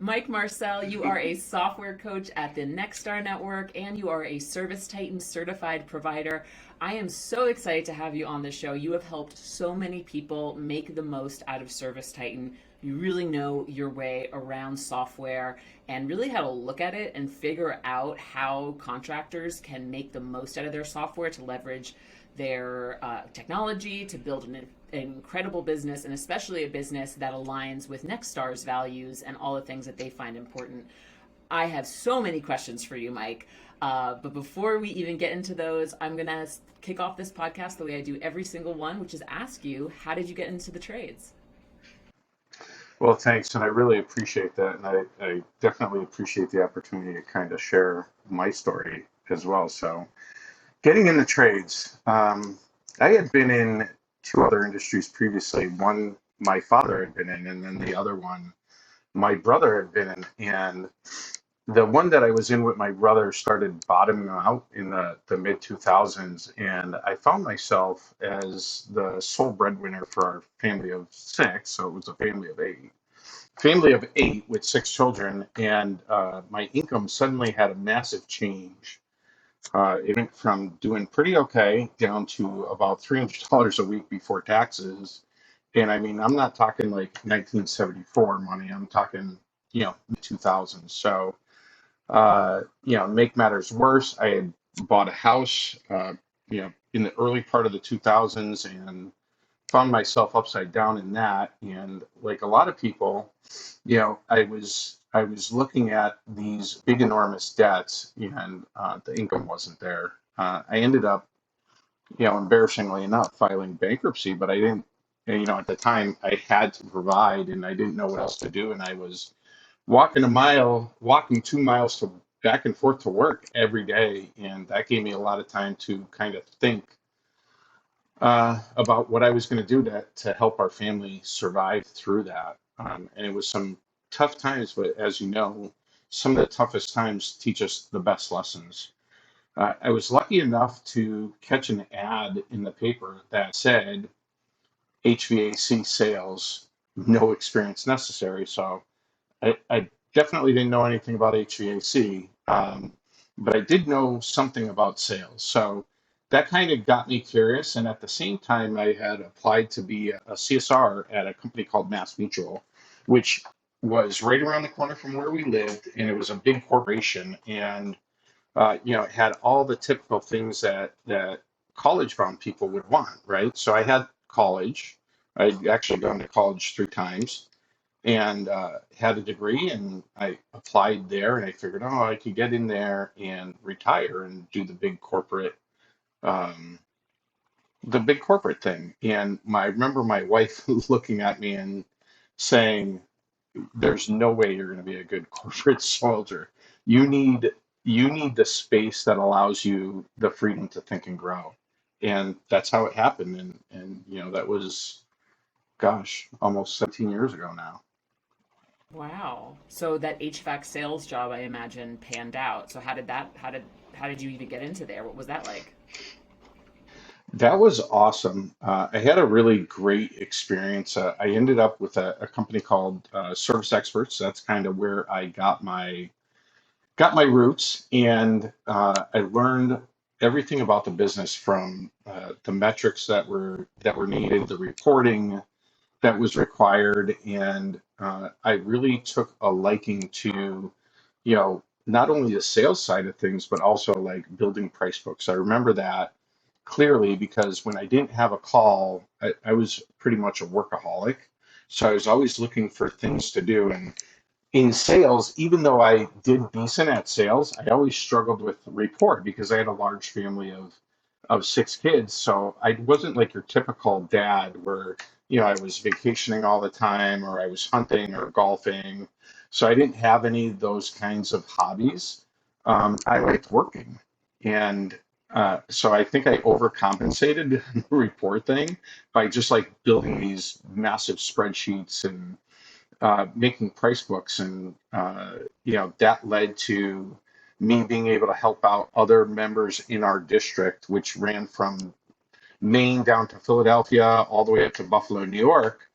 Mike Marcil, you are a software coach at the Nexstar network and you are a ServiceTitan Certified Provider. I am so excited to have you on the show. You have helped so many people make the most out of ServiceTitan. You really know your way around software and really how to look at it and figure out how contractors can make the most out of their software to leverage their technology to build an incredible business, and especially a business that aligns with Nexstar's values and all the things that they find important. I have so many questions for you, Mike. But before we even get into those, I'm going to kick off this podcast the way I do every single one, which is ask you, how did you get into the trades? Well, thanks, and I really appreciate that, and I definitely appreciate the opportunity to kind of share my story as well. So, getting in the trades, I had been in two other industries previously. One my father had been in, and then the other one my brother had been in. And the one that I was in with my brother started bottoming out in the mid 2000s, and I found myself as the sole breadwinner for our family of six. So it was a family of eight with six children, and my income suddenly had a massive change. It went from doing pretty okay down to about $300 a week before taxes. And I mean, I'm not talking like 1974 money. I'm talking, mid 2000s. So, make matters worse, I had bought a house, in the early part of the 2000s and found myself upside down in that. And like a lot of people, I was looking at these big enormous debts, and the income wasn't there. I ended up, embarrassingly enough, filing bankruptcy, but I didn't. At the time, I had to provide, and I didn't know what else to do, and I was walking 2 miles to back and forth to work every day, and that gave me a lot of time to kind of think about what I was going to do to help our family survive through that. And it was some tough times, but as you know, some of the toughest times teach us the best lessons. I was lucky enough to catch an ad in the paper that said HVAC sales, no experience necessary. So I definitely didn't know anything about HVAC, but I did know something about sales. So that kind of got me curious. And at the same time, I had applied to be a CSR at a company called Mass Mutual, which was right around the corner from where we lived. And it was a big corporation. And, it had all the typical things that college bound people would want, right? So I had college. I'd actually gone to college 3 times and had a degree, and I applied there, and I figured, oh, I could get in there and retire and do um, the big corporate thing. And I remember my wife looking at me and saying, "There's no way you're going to be a good corporate soldier. You need you need the space that allows you the freedom to think and grow." And that's how it happened. And that was, gosh, almost 17 years ago now. Wow. So that HVAC sales job, I imagine, panned out. So how did you even get into there? What was that like? That was awesome. I had a really great experience. I ended up with a company called Service Experts. That's kind of where I got my roots, and I learned everything about the business from the metrics that were needed, the reporting that was required, and I really took a liking to, not only the sales side of things, but also like building price books. I remember that clearly because when I didn't have a call, I was pretty much a workaholic. So I was always looking for things to do. And in sales, even though I did decent at sales, I always struggled with report because I had a large family of six kids. So I wasn't like your typical dad where, I was vacationing all the time or I was hunting or golfing. So I didn't have any of those kinds of hobbies. I liked working. And so I think I overcompensated the report thing by just like building these massive spreadsheets and making price books, and that led to me being able to help out other members in our district, which ran from Maine down to Philadelphia, all the way up to Buffalo, New York,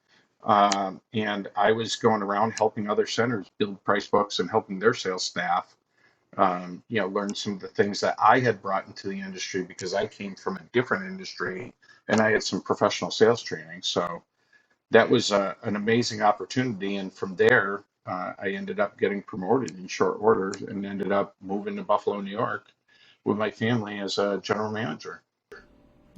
And I was going around helping other centers build price books and helping their sales staff, learn some of the things that I had brought into the industry because I came from a different industry and I had some professional sales training. So that was an amazing opportunity. And from there, I ended up getting promoted in short order and ended up moving to Buffalo, New York with my family as a general manager.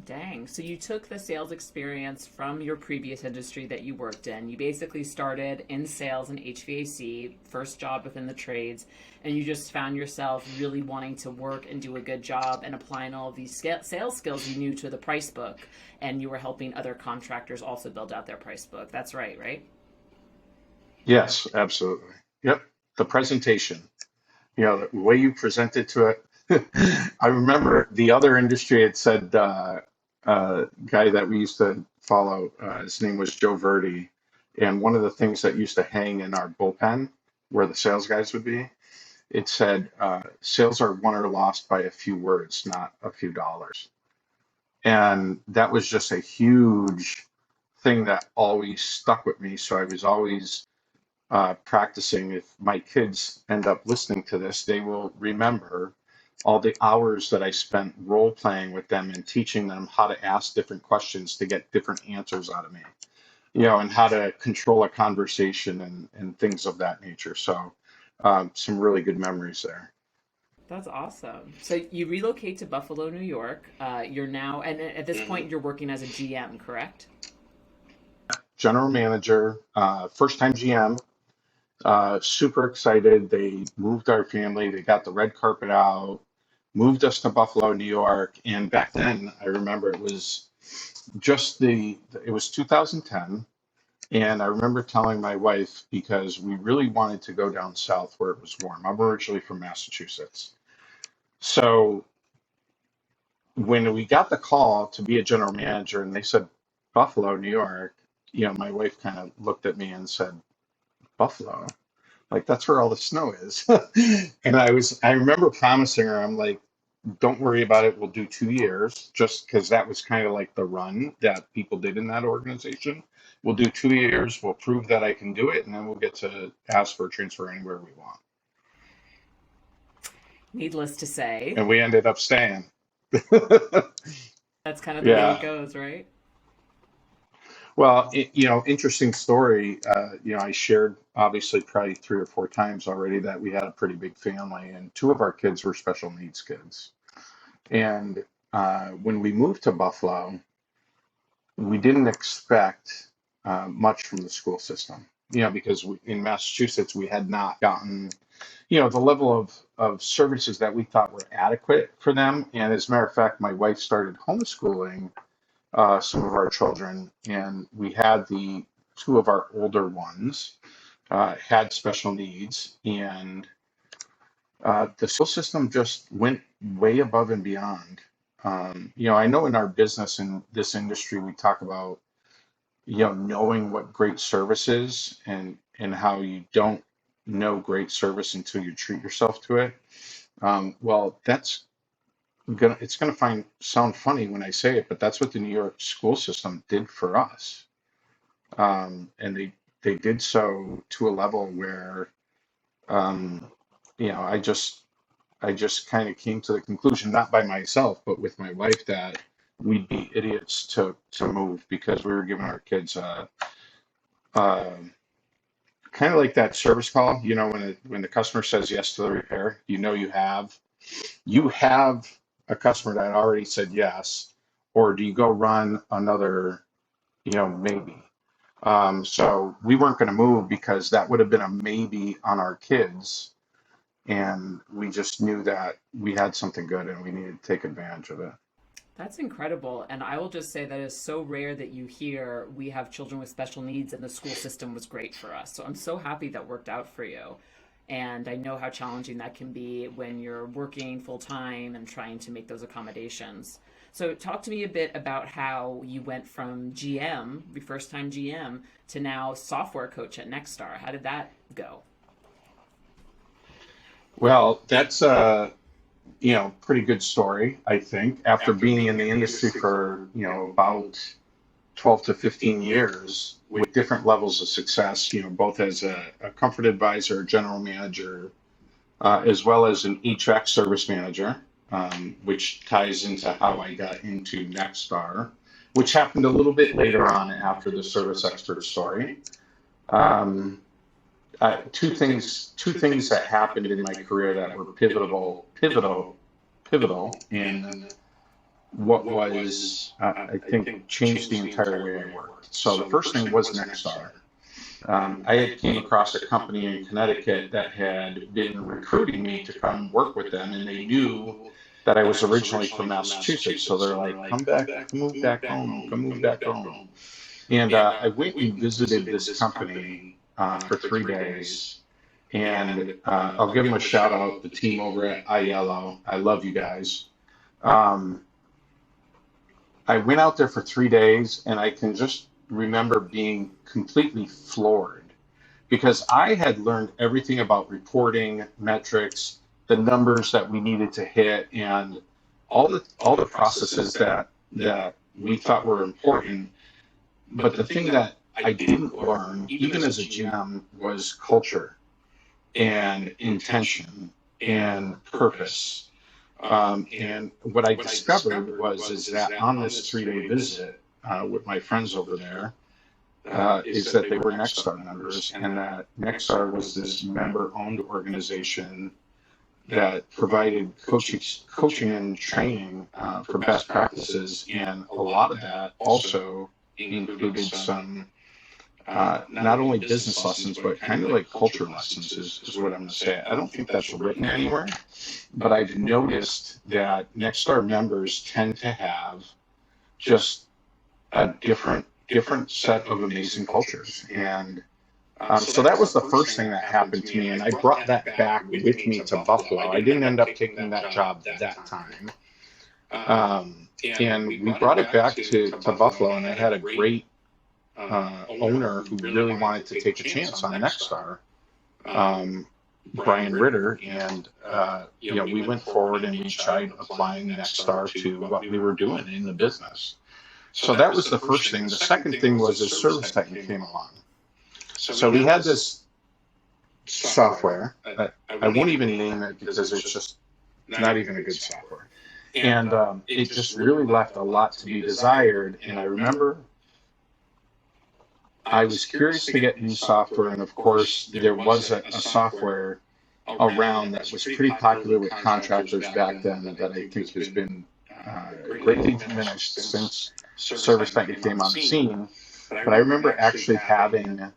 Dang. So you took the sales experience from your previous industry that you worked in. You basically started in sales and HVAC, first job within the trades, and you just found yourself really wanting to work and do a good job and applying all of these sales skills you knew to the price book. And you were helping other contractors also build out their price book. That's right, right? Yes, absolutely. Yep. The presentation, the way you presented to it. I remember the other industry had said, guy that we used to follow, his name was Joe Verdi. And one of the things that used to hang in our bullpen where the sales guys would be, it said, sales are won or lost by a few words, not a few dollars. And that was just a huge thing that always stuck with me. So I was always practicing. If my kids end up listening to this, they will remember all the hours that I spent role playing with them and teaching them how to ask different questions to get different answers out of me, and how to control a conversation and things of that nature. So, some really good memories there. That's awesome. So you relocate to Buffalo, New York. You're now, and at this point, you're working as a GM, correct? General manager, first time GM, super excited. They moved our family, they got the red carpet out, moved us to Buffalo, New York. And back then, I remember it was it was 2010. And I remember telling my wife because we really wanted to go down south where it was warm. I'm originally from Massachusetts. So when we got the call to be a general manager and they said Buffalo, New York, my wife kind of looked at me and said, Buffalo? Like that's where all the snow is. And I remember promising her, I'm like, don't worry about it. We'll do 2 years just because that was kind of like the run that people did in that organization. We'll do 2 years. We'll prove that I can do it. And then we'll get to ask for a transfer anywhere we want. Needless to say, And we ended up staying. that's kind of the way it Yeah. goes, right? Well, interesting story. I shared obviously probably 3 or 4 times already that we had a pretty big family, and two of our kids were special needs kids. And when we moved to Buffalo, we didn't expect much from the school system, because in Massachusetts, we had not gotten, the level of services that we thought were adequate for them. And as a matter of fact, my wife started homeschooling some of our children, and we had the two of our older ones had special needs, and the school system just went way above and beyond. I know in our business in this industry, we talk about, knowing what great service is and how you don't know great service until you treat yourself to it. Well, it's gonna sound funny when I say it, but that's what the New York school system did for us. And they did so to a level where, um, you know, I just I just kind of came to the conclusion, not by myself, but with my wife, that we'd be idiots to move because we were giving our kids uh, kind of like that service call. When the customer says yes to the repair, you have a customer that already said yes, or do you go run another, maybe? So we weren't going to move because that would have been a maybe on our kids. And we just knew that we had something good and we needed to take advantage of it. That's incredible. And I will just say that it's so rare that you hear we have children with special needs and the school system was great for us. So I'm so happy that worked out for you. And I know how challenging that can be when you're working full time and trying to make those accommodations. So talk to me a bit about how you went from GM, your first time GM, to now software coach at Nexstar. How did that go? Well, that's a pretty good story, I think. After being in the industry for about 12 to 15 years with different levels of success, both as a comfort advisor, general manager, as well as an HVAC service manager, which ties into how I got into Nexstar, which happened a little bit later on after the service expert story. Um, two things that happened in my career that were pivotal in what was, I think, changed the entire way I worked. So the first thing was Nexstar. I had came across a company in Connecticut that had been recruiting me to come work with them, and they knew that I was originally from Massachusetts. So they're like, "Come back, come move back home, come move back home." And I went and visited this company for 3 days, and I'll give them a shout out, the team over at IELO. I love you guys. Um, I went out there for 3 days, and I can just remember being completely floored because I had learned everything about reporting, metrics, the numbers that we needed to hit, and all the processes that we thought were important. But the thing that I didn't learn, even as a GM, was culture and intention and purpose. And what I discovered was is that on this 3 day visit with my friends over there, is that they were Nexstar members, and that Nexstar was this member-owned organization that provided coaching and training for best practices, and a lot of that also included some not only business lessons, but kind of like culture lessons is what I'm going to say. I don't think that's written anywhere, but I've noticed that Nexstar members tend to have just a different set of amazing cultures. And so that was the first thing that happened to me. And I brought that back with me to Buffalo. I didn't end up taking that job that time. And we brought it back to Buffalo, and I had a great owner who really wanted to take a chance on Nexstar, Brian Ritter, and we went forward and we tried applying Nexstar to what we were doing in the business. So that was the first thing. The second thing was as ServiceTitan came along. So we had this software. I won't even name it because it's just not even a good software. And it just really left a lot to be desired. And I remember I was curious to get new software. And of course, there was a software around that was pretty popular with contractors back then that I think has been greatly diminished since ServiceTitan came on the scene. But I remember actually having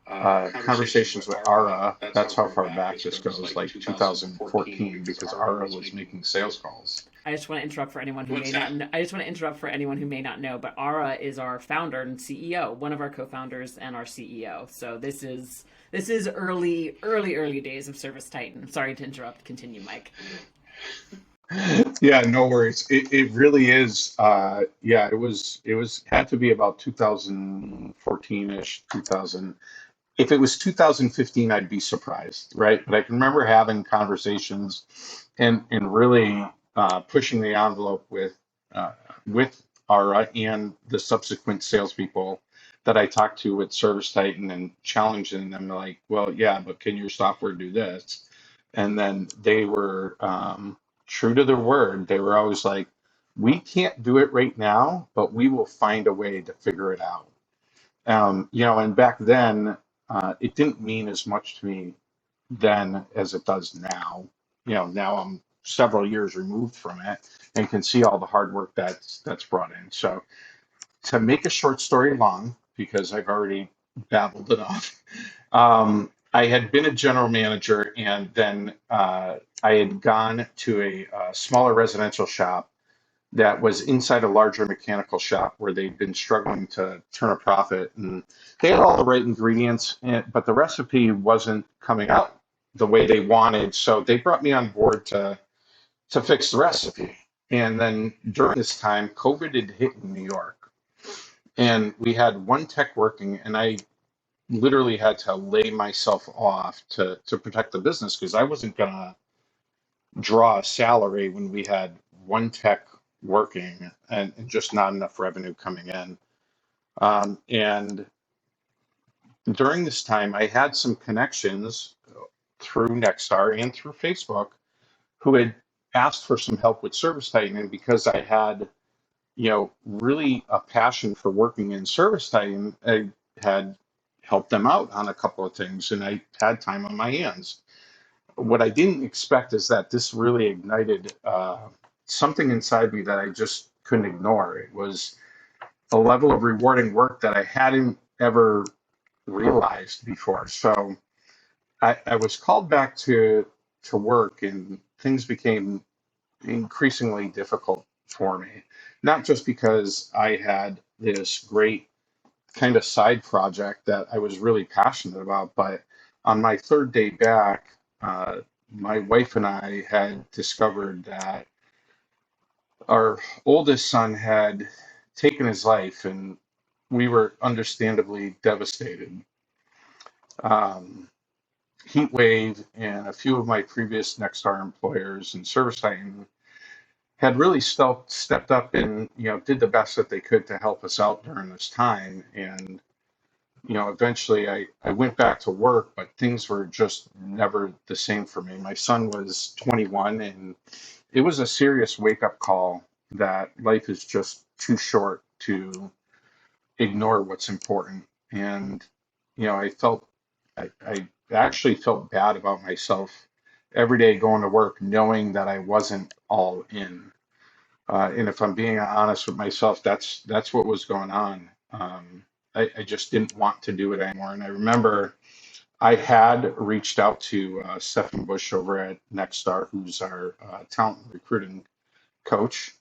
conversations with Ara. That's how far back this goes, like 2014, because Ara was making sales calls. I just want to interrupt for anyone who may not know. I just want to interrupt for anyone who may not know, but Ara is our founder and CEO, one of our co-founders and our CEO. So this is early days of ServiceTitan. Sorry to interrupt. Continue, Mike. Yeah, no worries. It really is. Yeah, it was had to be about 2014-ish, 2000. If it was 2015, I'd be surprised, right? But I can remember having conversations and really pushing the envelope with Ara and the subsequent salespeople that I talked to with ServiceTitan and challenging them like, well, yeah, but can your software do this? And then they were true to their word. They were always like, we can't do it right now, but we will find a way to figure it out. And back then, it didn't mean as much to me then as it does now. Now I'm several years removed from it and can see all the hard work that's brought in. So to make a short story long, because I've already babbled enough, I had been a general manager, and then I had gone to a smaller residential shop that was inside a larger mechanical shop where they'd been struggling to turn a profit, and they had all the right ingredients, but the recipe wasn't coming out the way they wanted. So they brought me on board to fix the recipe. And then during this time, COVID had hit in New York, and we had one tech working, and I literally had to lay myself off to protect the business because I wasn't gonna draw a salary when we had one tech working and just not enough revenue coming in. And during this time, I had some connections through Nexstar and through Facebook who had asked for some help with ServiceTitan. And because I had, really a passion for working in ServiceTitan, I had helped them out on a couple of things and I had time on my hands. What I didn't expect is that this really ignited something inside me that I just couldn't ignore. It was a level of rewarding work that I hadn't ever realized before. So I was called back to work, and things became increasingly difficult for me. Not just because I had this great kind of side project that I was really passionate about, but on my third day back, my wife and I had discovered that our oldest son had taken his life, and we were understandably devastated. Um, Heat Wave and a few of my previous Nexstar employers and ServiceTitan had really stepped up and did the best that they could to help us out during this time. And eventually I went back to work, but things were just never the same for me. My son was 21, and it was a serious wake up call that life is just too short to ignore what's important. And I actually felt bad about myself every day going to work, knowing that I wasn't all in. And if I'm being honest with myself, that's what was going on. I just didn't want to do it anymore. And I remember I had reached out to Stephen Bush over at Nexstar, who's our talent recruiting coach,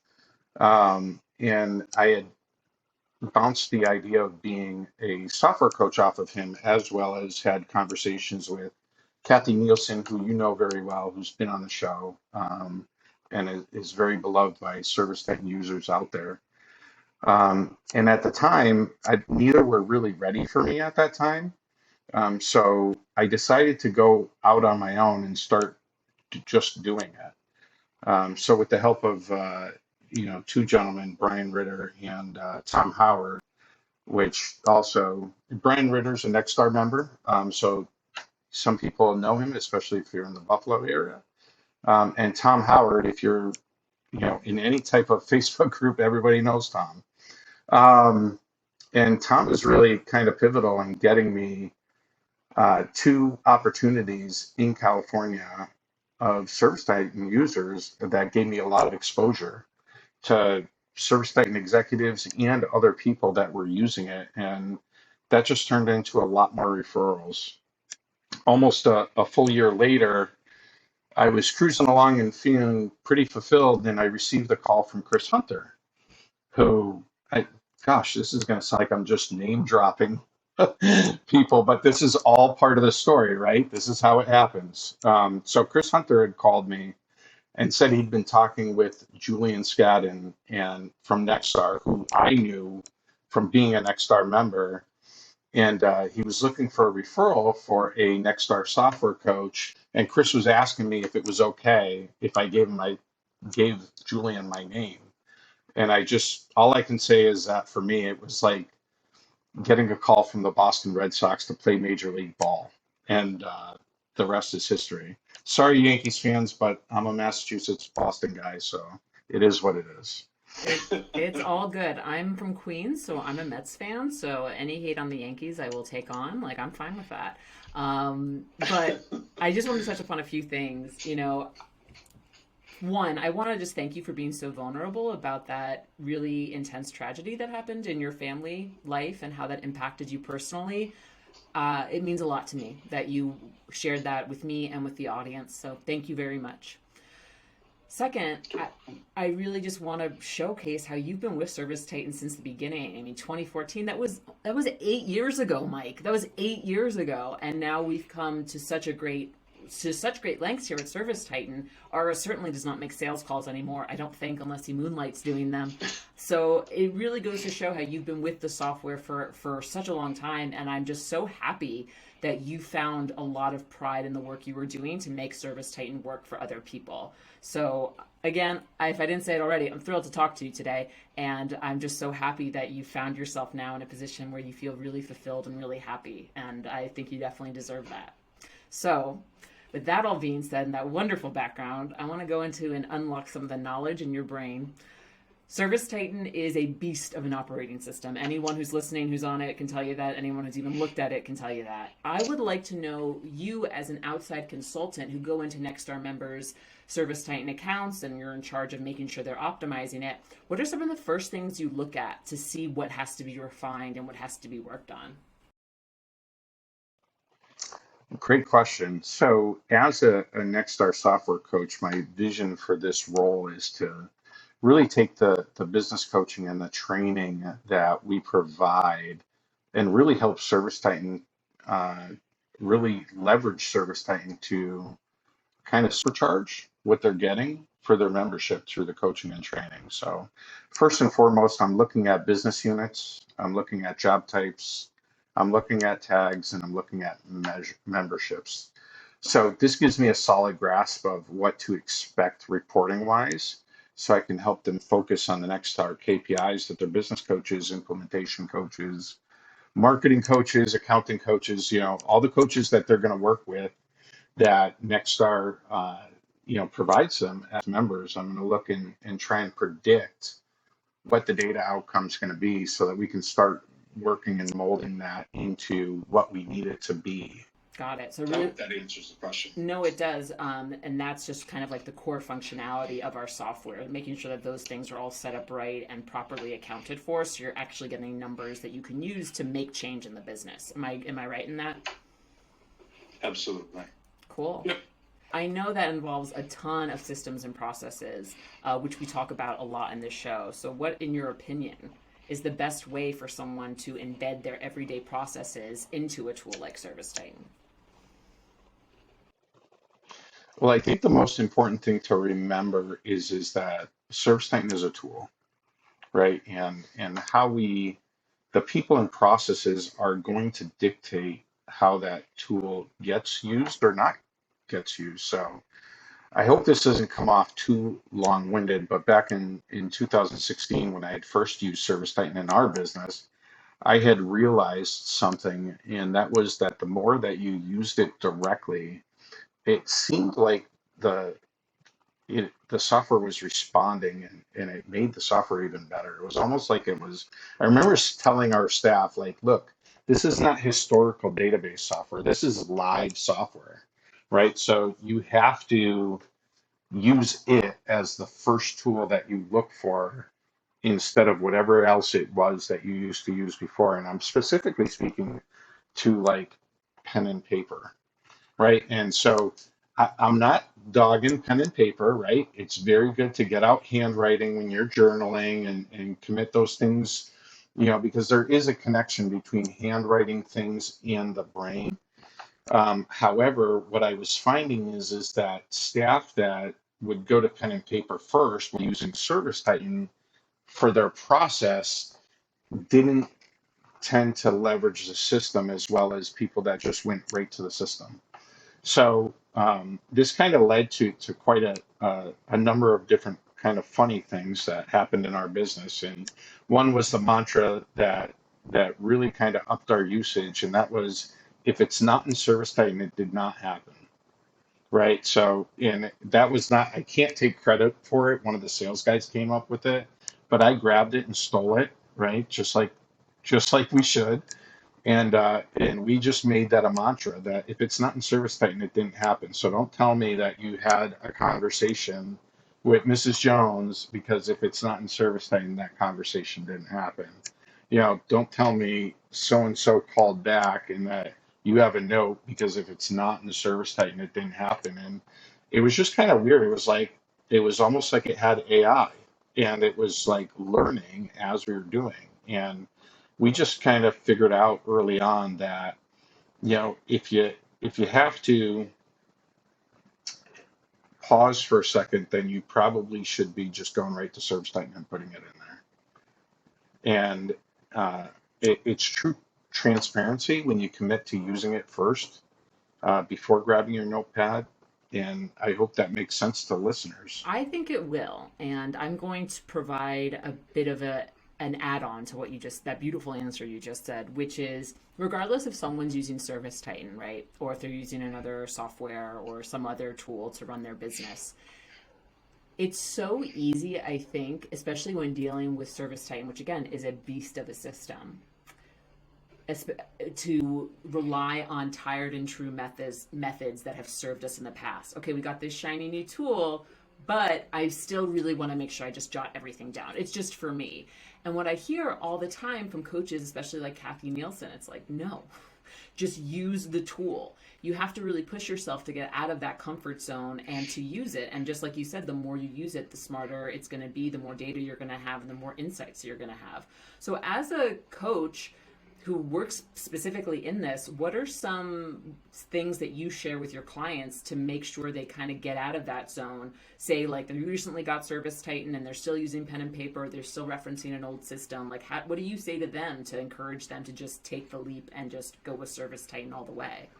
and I had bounced the idea of being a software coach off of him, as well as had conversations with Kathy Nielsen, who you know very well, who's been on the show, and is very beloved by ServiceTitan users out there. And at the time, neither were really ready for me at that time. So I decided to go out on my own and start just doing it. So with the help of two gentlemen, Brian Ritter and Tom Howard, which also Brian Ritter's a Nexstar member. So some people know him, especially if you're in the Buffalo area. And Tom Howard, if you're in any type of Facebook group, everybody knows Tom. And Tom was really kind of pivotal in getting me two opportunities in California of ServiceTitan users that gave me a lot of exposure to ServiceTitan executives and other people that were using it. And that just turned into a lot more referrals. Almost a full year later, I was cruising along and feeling pretty fulfilled, and I received a call from Chris Hunter, who, gosh, this is going to sound like I'm just name dropping people, but this is all part of the story, right? This is how it happens. So Chris Hunter had called me and said he'd been talking with Julian Scadden and from Nexstar, who I knew from being a Nexstar member, and he was looking for a referral for a Nexstar software coach. And Chris was asking me if it was okay if I gave Julian my name. And all I can say is that for me, it was like getting a call from the Boston Red Sox to play Major League Ball. And the rest is history. Sorry, Yankees fans, but I'm a Massachusetts Boston guy, so it is what it is. It's all good. I'm from Queens, so I'm a Mets fan. So any hate on the Yankees, I will take on. Like, I'm fine with that. But I just want to touch upon a few things. One, I want to just thank you for being so vulnerable about that really intense tragedy that happened in your family life and how that impacted you personally. It means a lot to me that you shared that with me and with the audience. So thank you very much. Second, I really just want to showcase how you've been with ServiceTitan since the beginning. I mean, 2014, that was 8 years ago, Mike. That was 8 years ago, and now we've come to such great lengths here at ServiceTitan. Ara certainly does not make sales calls anymore, I don't think, unless he moonlights doing them. So it really goes to show how you've been with the software for such a long time, and I'm just so happy that you found a lot of pride in the work you were doing to make ServiceTitan work for other people. So again, if I didn't say it already, I'm thrilled to talk to you today, and I'm just so happy that you found yourself now in a position where you feel really fulfilled and really happy, and I think you definitely deserve that. So with that all being said and that wonderful background, I want to go into and unlock some of the knowledge in your brain. ServiceTitan is a beast of an operating system. Anyone who's listening, who's on it, can tell you that. Anyone who's even looked at it can tell you that. I would like to know, you as an outside consultant who go into Nexstar members' ServiceTitan accounts and you're in charge of making sure they're optimizing it, what are some of the first things you look at to see what has to be refined and what has to be worked on? Great question. So, as a Nexstar software coach, my vision for this role is to really take the business coaching and the training that we provide and really help ServiceTitan uh, really leverage ServiceTitan to kind of supercharge what they're getting for their membership through the coaching and training. So, first and foremost, I'm looking at business units, I'm looking at job types, I'm looking at tags, and I'm looking at memberships. So, this gives me a solid grasp of what to expect reporting wise. So I can help them focus on the Nexstar KPIs that their business coaches, implementation coaches, marketing coaches, accounting coaches, all the coaches that they're going to work with that Nexstar, provides them as members. I'm going to look and try and predict what the data outcome is going to be so that we can start working and molding that into what we need it to be. Got it. So I really, hope that answers the question. no, it does. And that's just kind of like the core functionality of our software, making sure that those things are all set up right and properly accounted for. So you're actually getting numbers that you can use to make change in the business. Am I right in that? Absolutely. Cool. Yep. I know that involves a ton of systems and processes, which we talk about a lot in this show. So what, in your opinion, is the best way for someone to embed their everyday processes into a tool like ServiceTitan? Well, I think the most important thing to remember is that ServiceTitan is a tool, right? And how the people and processes are going to dictate how that tool gets used or not gets used. So I hope this doesn't come off too long-winded, but back in 2016, when I had first used ServiceTitan in our business, I had realized something, and that was that the more that you used it directly, it seemed like the the software was responding, and it made the software even better. It was almost like it was, I remember telling our staff, like, look, this is not historical database software. This is live software, right? So you have to use it as the first tool that you look for instead of whatever else it was that you used to use before. And I'm specifically speaking to like pen and paper, right? And so I'm not dogging pen and paper, right? It's very good to get out handwriting when you're journaling and commit those things, because there is a connection between handwriting things and the brain. However, what I was finding is that staff that would go to pen and paper first when using ServiceTitan for their process didn't tend to leverage the system as well as people that just went right to the system. So this kind of led to quite a number of different kind of funny things that happened in our business. And one was the mantra that really kind of upped our usage, and that was, if it's not in ServiceTitan, it did not happen. Right. So, and that was not, I can't take credit for it. One of the sales guys came up with it, but I grabbed it and stole it, right? Just like we should. And we just made that a mantra that if it's not in ServiceTitan, it didn't happen. So don't tell me that you had a conversation with Mrs. Jones, because if it's not in ServiceTitan, that conversation didn't happen. Don't tell me so and so called back and that you have a note, because if it's not in the ServiceTitan, it didn't happen. And it was just kind of weird. It was almost like it had AI, and it was like learning as we were doing. And we just kind of figured out early on that, if you have to pause for a second, then you probably should be just going right to ServiceTitan and putting it in there. And it's true. transparency when you commit to using it first before grabbing your notepad. And I hope that makes sense to listeners. I think it will, and I'm going to provide a bit of an add-on to what you just that beautiful answer you just said, which is regardless if someone's using ServiceTitan, right, or if they're using another software or some other tool to run their business, it's so easy, I think, especially when dealing with ServiceTitan, which again is a beast of a system, to rely on tired and true methods that have served us in the past. Okay, we got this shiny new tool, but I still really want to make sure I just jot everything down. It's just for me. And what I hear all the time from coaches, especially like Kathy Nielsen, it's like, no, just use the tool. You have to really push yourself to get out of that comfort zone and to use it. And just like you said, the more you use it, the smarter it's going to be, the more data you're going to have, and the more insights you're going to have. So as a coach who works specifically in this, what are some things that you share with your clients to make sure they kind of get out of that zone? Say like they recently got ServiceTitan and they're still using pen and paper, they're still referencing an old system. Like what do you say to them to encourage them to just take the leap and just go with ServiceTitan all the way?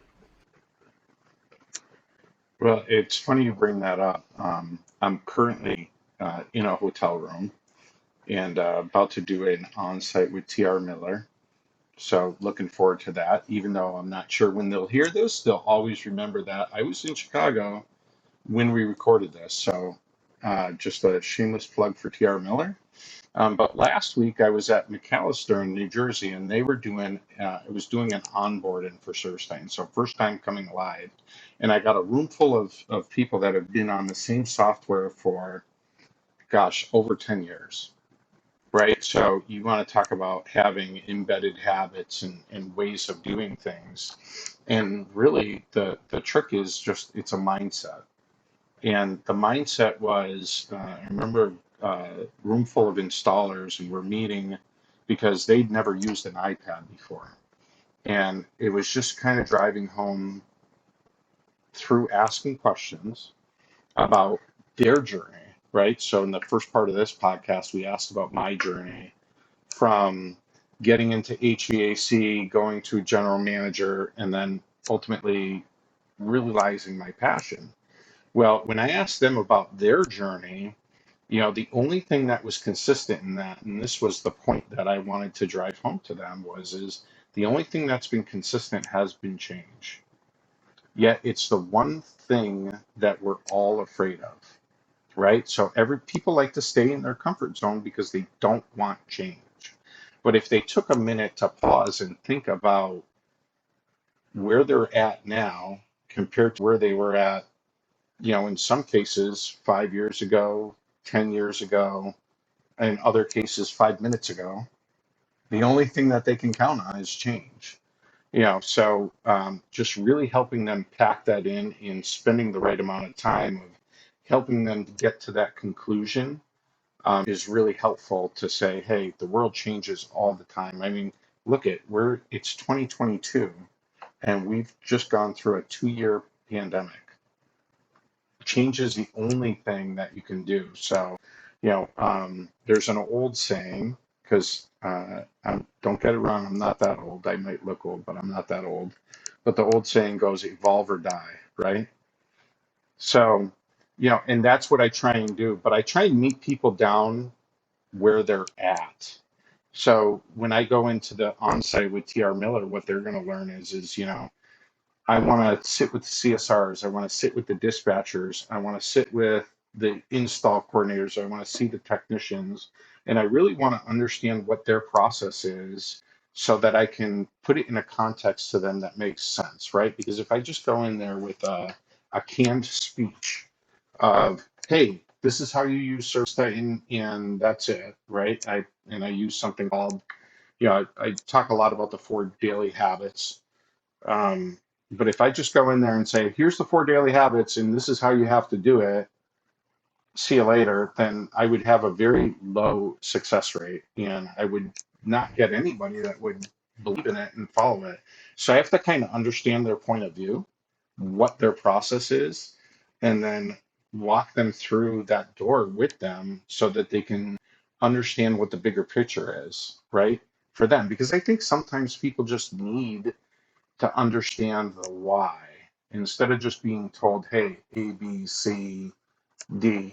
Well, it's funny you bring that up. I'm currently in a hotel room and about to do an on-site with TR Miller. So looking forward to that. Even though I'm not sure when they'll hear this, they'll always remember that I was in Chicago when we recorded this. So just a shameless plug for TR Miller. But last week I was at McAllister in New Jersey, and they were doing, it was doing an onboarding for ServiceTitan. So first time coming live, and I got a room full of people that have been on the same software for, gosh, over 10 years. Right. So you want to talk about having embedded habits and ways of doing things. And really the trick is just it's a mindset. And the mindset was I remember a room full of installers and we're meeting because they'd never used an iPad before. And it was just kind of driving home through asking questions about their journey. Right. So in the first part of this podcast, we asked about my journey from getting into HVAC, going to general manager, and then ultimately realizing my passion. Well, when I asked them about their journey, the only thing that was consistent in that, and this was the point that I wanted to drive home to them, is the only thing that's been consistent has been change. Yet it's the one thing that we're all afraid of, right? So people like to stay in their comfort zone because they don't want change. But if they took a minute to pause and think about where they're at now compared to where they were at, in some cases 5 years ago, 10 years ago, and in other cases 5 minutes ago, the only thing that they can count on is change. So just really helping them pack that in spending the right amount of time of helping them to get to that conclusion is really helpful to say, hey, the world changes all the time. I mean, it's 2022 and we've just gone through a 2-year pandemic. Change is the only thing that you can do. So, there's an old saying, because don't get it wrong, I'm not that old. I might look old, but I'm not that old. But the old saying goes, evolve or die, right? So, and that's what I try and do. But I try and meet people down where they're at. So when I go into the on-site with TR Miller, what they're going to learn is, I want to sit with the CSRs. I want to sit with the dispatchers. I want to sit with the install coordinators. I want to see the technicians. And I really want to understand what their process is so that I can put it in a context to them that makes sense, right? Because if I just go in there with a canned speech of, hey, this is how you use ServiceTitan, and that's it, right? I use something called, I talk a lot about the 4 daily habits. But if I just go in there and say, here's the 4 daily habits, and this is how you have to do it, see you later, then I would have a very low success rate, and I would not get anybody that would believe in it and follow it. So I have to kind of understand their point of view, what their process is, and then walk them through that door with them so that they can understand what the bigger picture is, right? for them, because I think sometimes people just need to understand the why instead of just being told, hey, A, B, C, D.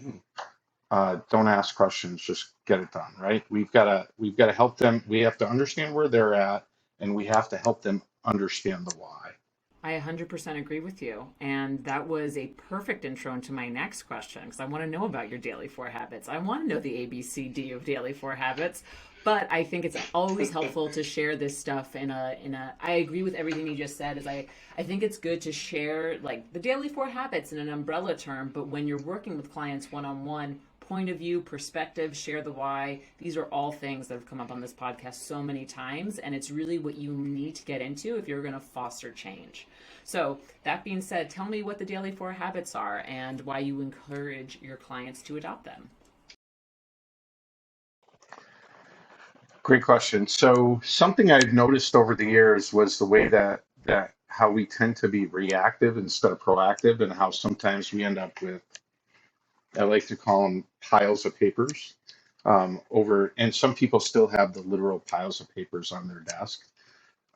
Don't ask questions, just get it done, right? We've got to help them. We have to understand where they're at, and we have to help them understand the why. I 100% agree with you. And that was a perfect intro into my next question because I want to know about your daily four habits. I want to know the ABCD of daily four habits. But I think it's always helpful to share this stuff in a I agree with everything you just said is I think it's good to share like the daily four habits in an umbrella term, but when you're working with clients one on one, point of view, perspective, share the why. These are all things that have come up on this podcast so many times, and it's really what you need to get into if you're going to foster change. So, that being said, tell me what the daily four habits are and why you encourage your clients to adopt them. Great question. So something I've noticed over the years was the way that how we tend to be reactive instead of proactive, and how sometimes we end up with, I like to call them piles of papers over, and some people still have the literal piles of papers on their desk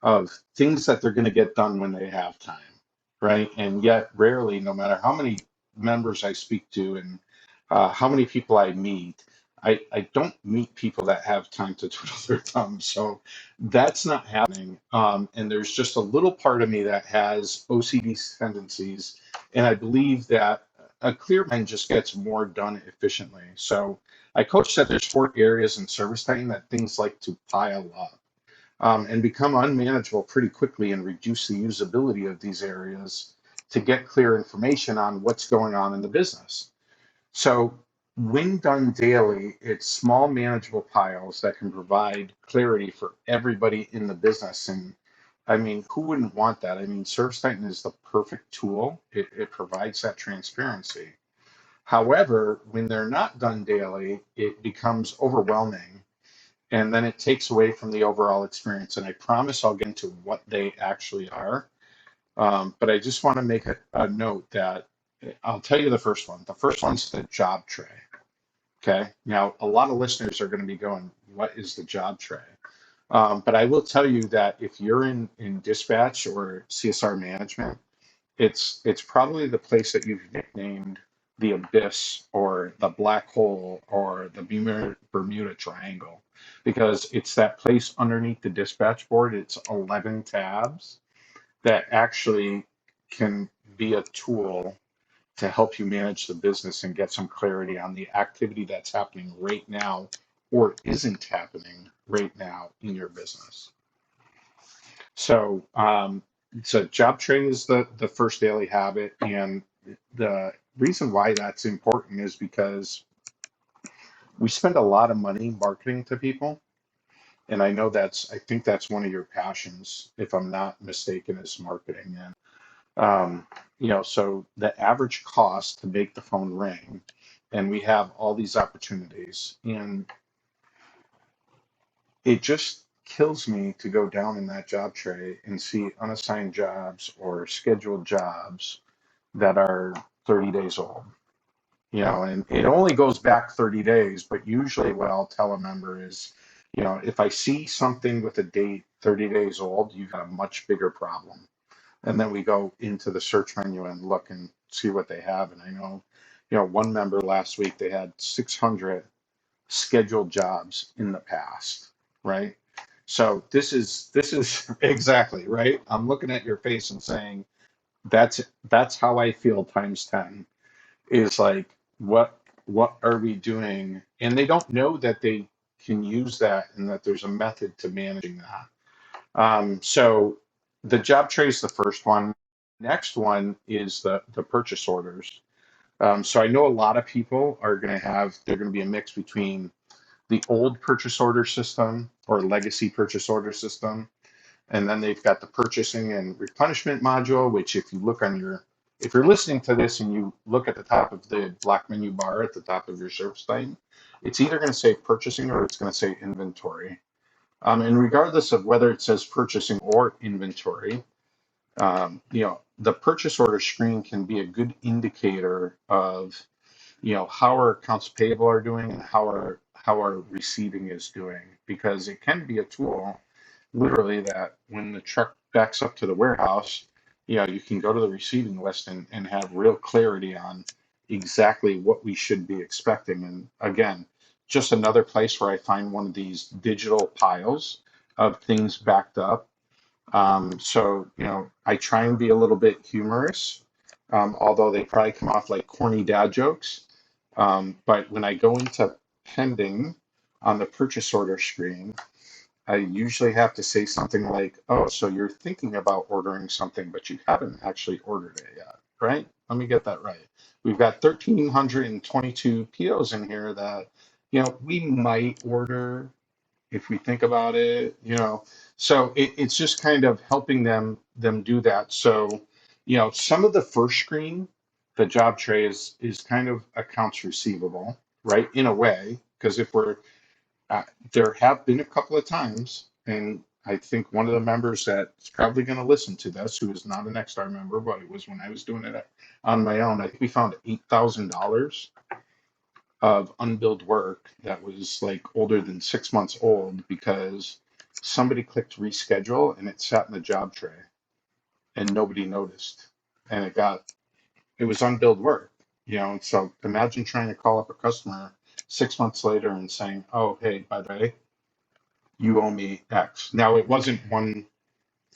of things that they're going to get done when they have time, right? And yet, rarely, no matter how many members I speak to and how many people I meet, I don't meet people that have time to twiddle their thumbs. So that's not happening. And there's just a little part of me that has OCD tendencies. And I believe that a clear mind just gets more done efficiently. So I coach that there's four areas in service time that things like to pile up and become unmanageable pretty quickly and reduce the usability of these areas to get clear information on what's going on in the business. So, when done daily, it's small, manageable piles that can provide clarity for everybody in the business. And I mean, who wouldn't want that? I mean, ServiceTitan is the perfect tool, it provides that transparency. However, when they're not done daily, it becomes overwhelming and then it takes away from the overall experience. And I promise I'll get into what they actually are. But I just want to make a note that I'll tell you the first one. The first one's the job tray. Okay. Now, a lot of listeners are going to be going, what is the job tray? But I will tell you that if you're in dispatch or CSR management, it's probably the place that you've nicknamed the abyss or the black hole or the Bermuda Triangle, because it's that place underneath the dispatch board. It's 11 tabs that actually can be a tool to help you manage the business and get some clarity on the activity that's happening right now or isn't happening right now in your business. So, so job training is the first daily habit, and the reason why that's important is because we spend a lot of money marketing to people, and I think that's one of your passions, if I'm not mistaken, is marketing. And so the average cost to make the phone ring, and we have all these opportunities, and it just kills me to go down in that job tray and see unassigned jobs or scheduled jobs that are 30 days old. And it only goes back 30 days, but usually what I'll tell a member is, if I see something with a date 30 days old, you've got a much bigger problem. And then we go into the search menu and look and see what they have. And I know, one member last week, they had 600 scheduled jobs in the past, right? So this is exactly right. I'm looking at your face and saying that's how I feel times 10 is like what are we doing? And they don't know that they can use that and that there's a method to managing that. So the job tray is the first one. Next one is the purchase orders. So I know a lot of people they're going to be a mix between the old purchase order system or legacy purchase order system. And then they've got the purchasing and replenishment module, which if you're listening to this and you look at the top of the black menu bar at the top of your service line, it's either going to say purchasing or it's going to say inventory. And regardless of whether it says purchasing or inventory, the purchase order screen can be a good indicator of how our accounts payable are doing and how our receiving is doing, because it can be a tool literally that when the truck backs up to the warehouse, you can go to the receiving list and have real clarity on exactly what we should be expecting. And again, just another place where I find one of these digital piles of things backed up. So, I try and be a little bit humorous, although they probably come off like corny dad jokes. But when I go into pending on the purchase order screen, I usually have to say something like, "Oh, so you're thinking about ordering something, but you haven't actually ordered it yet, right? Let me get that right. We've got 1,322 POs in here that, we might order if we think about it. So it's just kind of helping them do that. So, some of the first screen, the job tray is kind of accounts receivable, right? In a way, because if we're uh, there have been a couple of times, and I think one of the members that's probably going to listen to this, who is not an Nexstar member, but it was when I was doing it on my own. I think we found $8,000 of unbilled work that was like older than 6 months old because somebody clicked reschedule and it sat in the job tray and nobody noticed. And it was unbilled work. And so imagine trying to call up a customer 6 months later and saying, "Oh, hey, by the way, you owe me X." Now, it wasn't one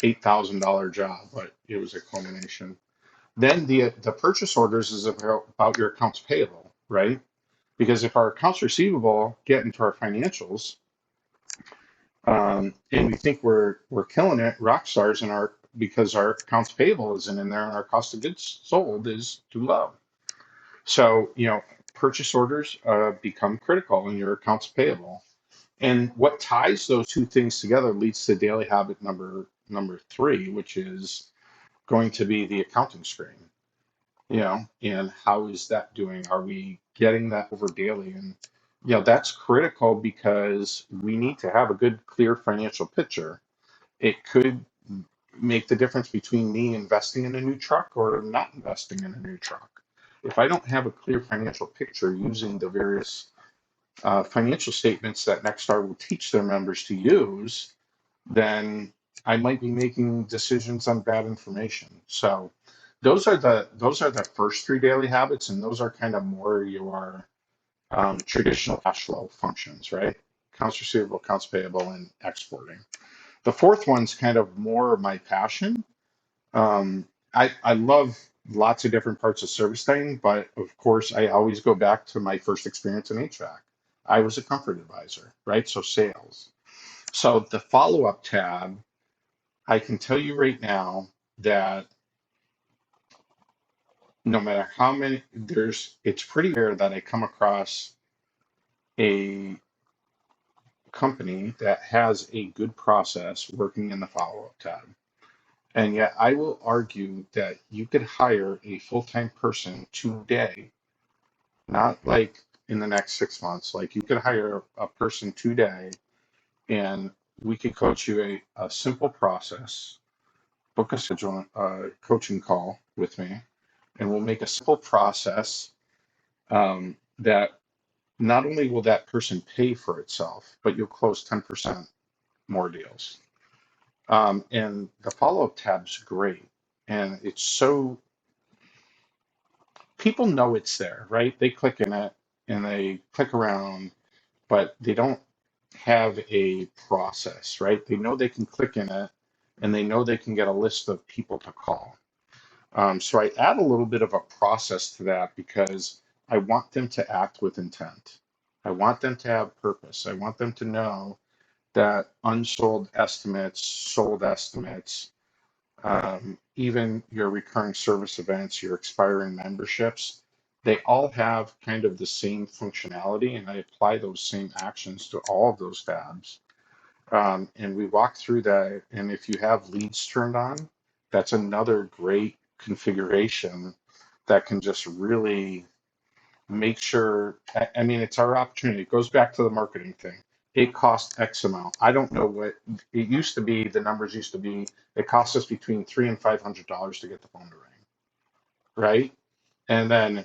$8,000 job, but it was a culmination. Then the purchase orders is about your accounts payable, right? Because if our accounts receivable get into our financials, and we think we're killing it, rock stars in our because our accounts payable isn't in there and our cost of goods sold is too low. So, purchase orders become critical in your accounts payable. And what ties those two things together leads to daily habit number three, which is going to be the accounting screen. And how is that doing? Are we getting that over daily? And that's critical because we need to have a good, clear financial picture. It could make the difference between me investing in a new truck or not investing in a new truck. If I don't have a clear financial picture using the various financial statements that Nexstar will teach their members to use, then I might be making decisions on bad information. So those are the first three daily habits, and those are kind of more your traditional cash flow functions, right? Accounts receivable, accounts payable, and exporting. The fourth one's kind of more my passion. I love lots of different parts of ServiceTitan, but of course, I always go back to my first experience in HVAC. I was a comfort advisor, right? So sales. So the follow-up tab, I can tell you right now that no matter how many, it's pretty rare that I come across a company that has a good process working in the follow-up tab. And yet I will argue that you could hire a full-time person today, not like in the next 6 months. Like you could hire a person today and we could coach you a simple process, book a schedule, coaching call with me, and we'll make a simple process that not only will that person pay for itself, but you'll close 10% more deals. And the follow-up tab's great. And it's so people know it's there, right? They click in it and they click around, but they don't have a process, right? They know they can click in it and they know they can get a list of people to call. So I add a little bit of a process to that because I want them to act with intent. I want them to have purpose. I want them to know that unsold estimates, sold estimates, even your recurring service events, your expiring memberships, they all have kind of the same functionality, and I apply those same actions to all of those tabs. And we walk through that, and if you have leads turned on, that's another great configuration that can just really make sure. I mean, it's our opportunity. It goes back to the marketing thing. It costs X amount. I don't know what it used to be. The numbers used to be. It costs us between $300 and $500 to get the phone to ring, right? And then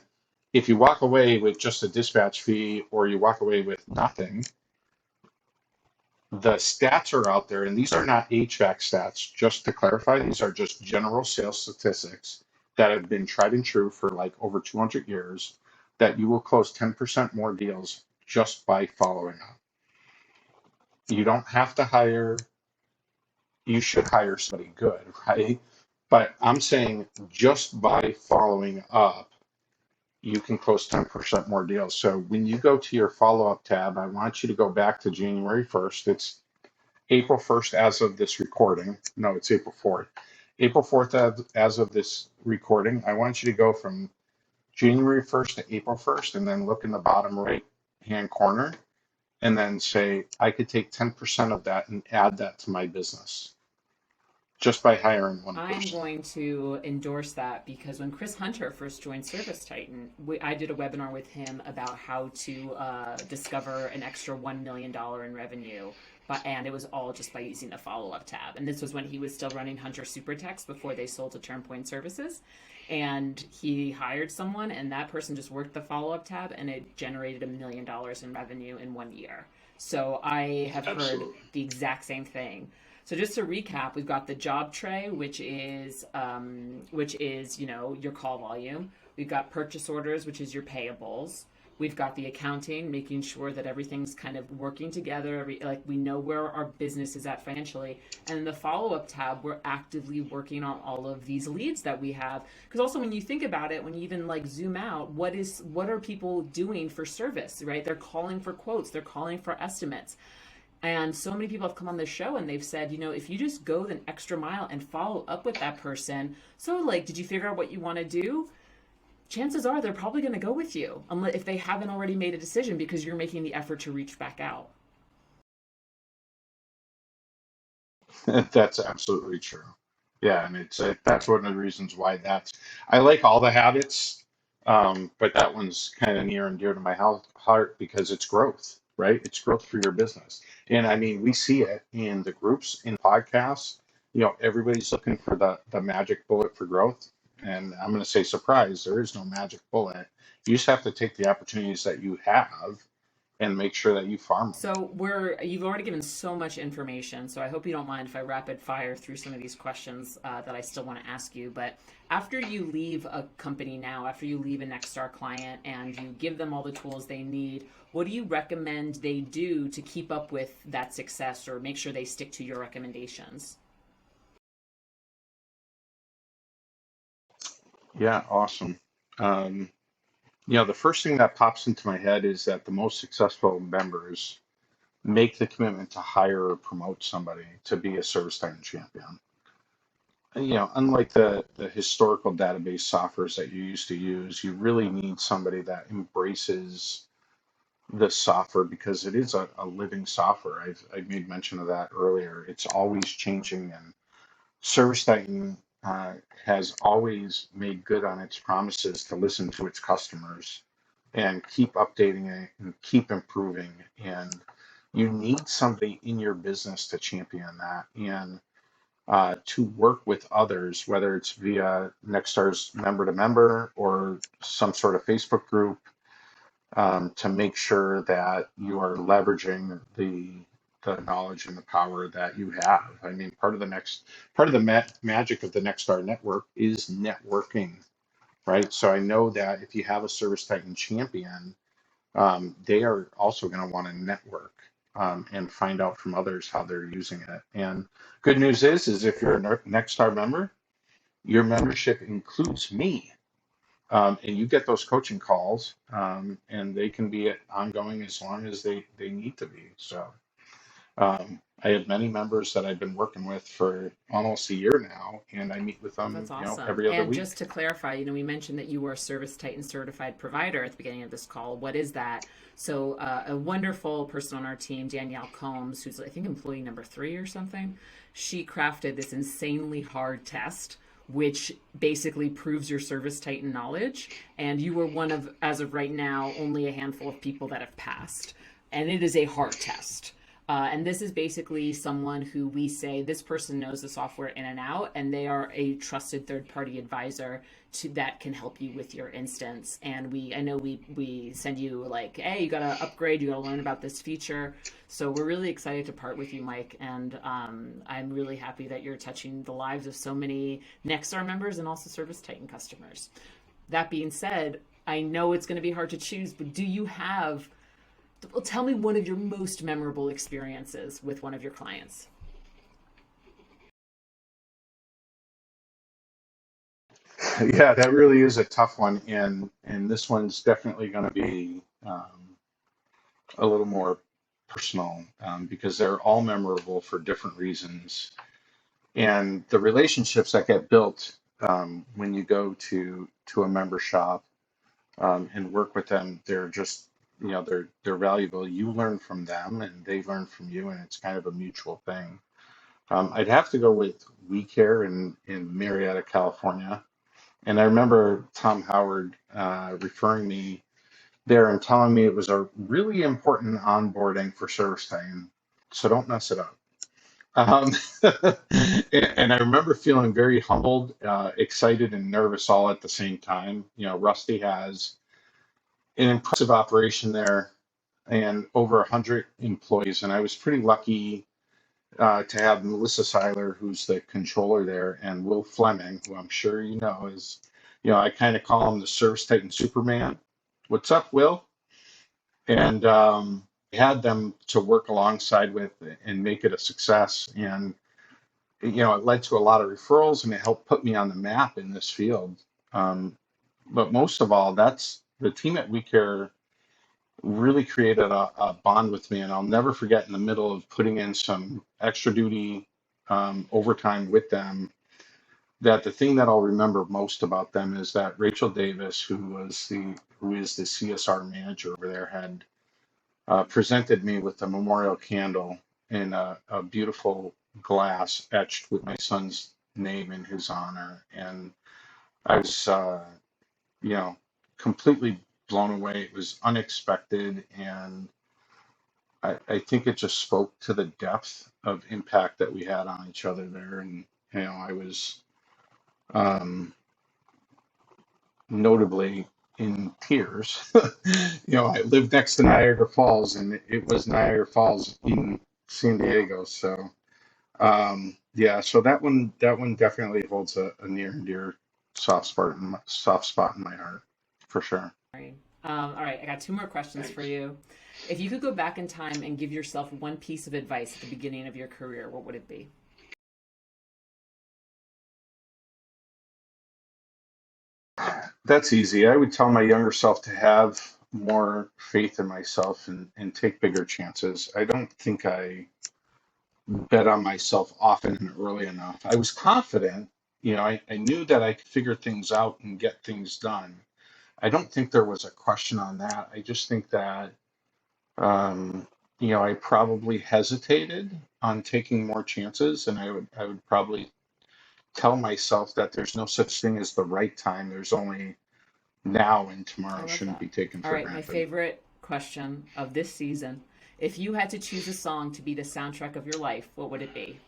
If you walk away with just a dispatch fee or you walk away with nothing, the stats are out there, and these are not HVAC stats. Just to clarify, these are just general sales statistics that have been tried and true for like over 200 years, that you will close 10% more deals just by following up. You don't have to hire, you should hire somebody good, right? But I'm saying just by following up, you can close 10% more deals. So when you go to your follow-up tab, I want you to go back to January 1st. It's April 1st as of this recording. No, it's April 4th. April 4th as of this recording. I want you to go from January 1st to April 1st and then look in the bottom right hand corner and then say, I could take 10% of that and add that to my business just by hiring one I'm person. going to endorse that because when Chris Hunter first joined ServiceTitan, I did a webinar with him about how to discover an extra $1 million in revenue. And it was all just by using the follow-up tab. And this was when he was still running Hunter Supertext before they sold to TermPoint Services. And he hired someone, and that person just worked the follow-up tab, and it generated $1 million in revenue in 1 year. So I have heard Absolutely. the exact same thing. So just to recap, we've got the job tray, which is your call volume. We've got purchase orders, which is your payables. We've got the accounting, making sure that everything's kind of working together. Like we know where our business is at financially. And in the follow-up tab, we're actively working on all of these leads that we have. Because also when you think about it, when you even like zoom out, what are people doing for service, right? They're calling for quotes. They're calling for estimates. And so many people have come on this show and they've said, if you just go an extra mile and follow up with that person, so like, did you figure out what you want to do? Chances are they're probably going to go with you, unless if they haven't already made a decision because you're making the effort to reach back out. That's absolutely true. Yeah, and that's one of the reasons why I like all the habits, but that one's kind of near and dear to my heart because it's growth, right? It's growth for your business. And I mean, we see it in the groups, in podcasts. Everybody's looking for the magic bullet for growth. And I'm going to say, surprise, there is no magic bullet. You just have to take the opportunities that you have and make sure that you farm them. So you've already given so much information. So I hope you don't mind if I rapid fire through some of these questions that I still want to ask you. But after you leave a company now, after you leave a Nexstar client and you give them all the tools they need, what do you recommend they do to keep up with that success or make sure they stick to your recommendations? Yeah, awesome. Um, the first thing that pops into my head is that the most successful members make the commitment to hire or promote somebody to be a service titan champion. Unlike the historical database softwares that you used to use, you really need somebody that embraces the software because it is a living software. I made mention of that earlier. It's always changing, and ServiceTitan has always made good on its promises to listen to its customers and keep updating it and keep improving. And you need somebody in your business to champion that and to work with others, whether it's via Nexstar's member to member or some sort of Facebook group, to make sure that you are leveraging the knowledge and the power that you have. I mean, part of the magic of the Nexstar network is networking, right? So I know that if you have a Service Titan champion, they are also going to want to network and find out from others how they're using it. And good news is if you're a Nexstar member, your membership includes me. And you get those coaching calls, and they can be ongoing as long as they need to be. So I have many members that I've been working with for almost a year now, and I meet with them, That's awesome. every other And week. just to clarify, we mentioned that you were a ServiceTitan Certified Provider at the beginning of this call. What is that? So, a wonderful person on our team, Danielle Combs, who's I think employee number 3 or something, she crafted this insanely hard test, which basically proves your ServiceTitan knowledge. And you were one of, as of right now, only a handful of people that have passed. And it is a hard test. And this is basically someone who we say this person knows the software in and out, and they are a trusted third-party advisor that can help you with your instance. And I know we send you like, hey, you got to upgrade, you got to learn about this feature. So we're really excited to part with you, Mike. And I'm really happy that you're touching the lives of so many Nexstar members and also ServiceTitan customers. That being said, I know it's going to be hard to choose, but do you have, well, tell me one of your most memorable experiences with one of your clients. Yeah, that really is a tough one, and this one's definitely going to be a little more personal because they're all memorable for different reasons, and the relationships that get built when you go to a member shop and work with them, they're just they're valuable. You learn from them, and they learn from you, and it's kind of a mutual thing. I'd have to go with We Care in Marietta, California. And I remember Tom Howard referring me there and telling me it was a really important onboarding for ServiceTitan, so don't mess it up. Um, and I remember feeling very humbled, excited, and nervous all at the same time. Rusty has an impressive operation there and over 100 employees, and I was pretty lucky to have Melissa Seiler, who's the controller there, and Will Fleming, who I'm sure you know is, I kind of call him the ServiceTitan Superman. What's up, Will? And had them to work alongside with and make it a success. And it led to a lot of referrals, and it helped put me on the map in this field. Um, but most of all, that's the team at WeCare really created a bond with me, and I'll never forget in the middle of putting in some extra duty overtime with them, that the thing that I'll remember most about them is that Rachel Davis, who is the CSR manager over there, had presented me with a memorial candle in a beautiful glass etched with my son's name in his honor, and I was you know completely blown away. It was unexpected, and I think it just spoke to the depth of impact that we had on each other there. And I was um, notably in tears. I lived next to Niagara Falls, and it was Niagara Falls in San Diego. So yeah, so that one definitely holds a near and dear soft spot in my heart, for sure. All right, I got two more questions for you. If you could go back in time and give yourself one piece of advice at the beginning of your career, what would it be? That's easy. I would tell my younger self to have more faith in myself and take bigger chances. I don't think I bet on myself often and early enough. I was confident, I knew that I could figure things out and get things done. I don't think there was a question on that. I just think that, um, I probably hesitated on taking more chances, and I would probably tell myself that there's no such thing as the right time. There's only now, and I tomorrow love shouldn't that. be taken All for right, my granted. favorite question of this season. If you had to choose a song to be the soundtrack of your life, what would it be?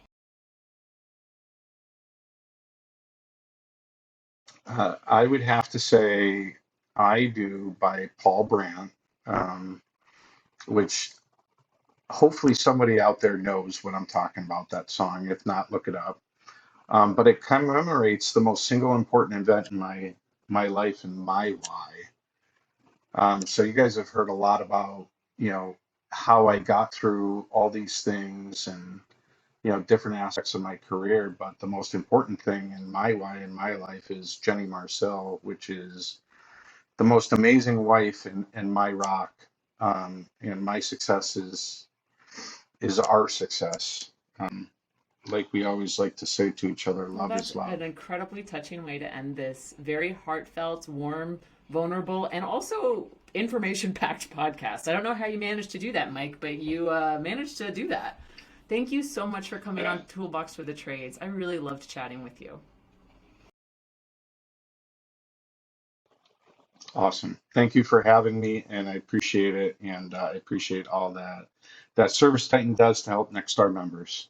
I would have to say I Do by Paul Brandt, um, which hopefully somebody out there knows what I'm talking about, that song. If not, look it up. But it commemorates the most single important event in my life and my why. So you guys have heard a lot about, how I got through all these things and, different aspects of my career. But the most important thing in my why in my life is Jenny Marcil, which is the most amazing wife and my rock. And my success is our success. Like we always like to say to each other, Well, love that's is love. an incredibly touching way to end this very heartfelt, warm, vulnerable, and also information packed podcast. I don't know how you managed to do that, Mike, but you managed to do that. Thank you so much for coming on Toolbox for the Trades. I really loved chatting with you. Awesome. Thank you for having me, and I appreciate it, and I appreciate all that Service Titan does to help Nexstar members.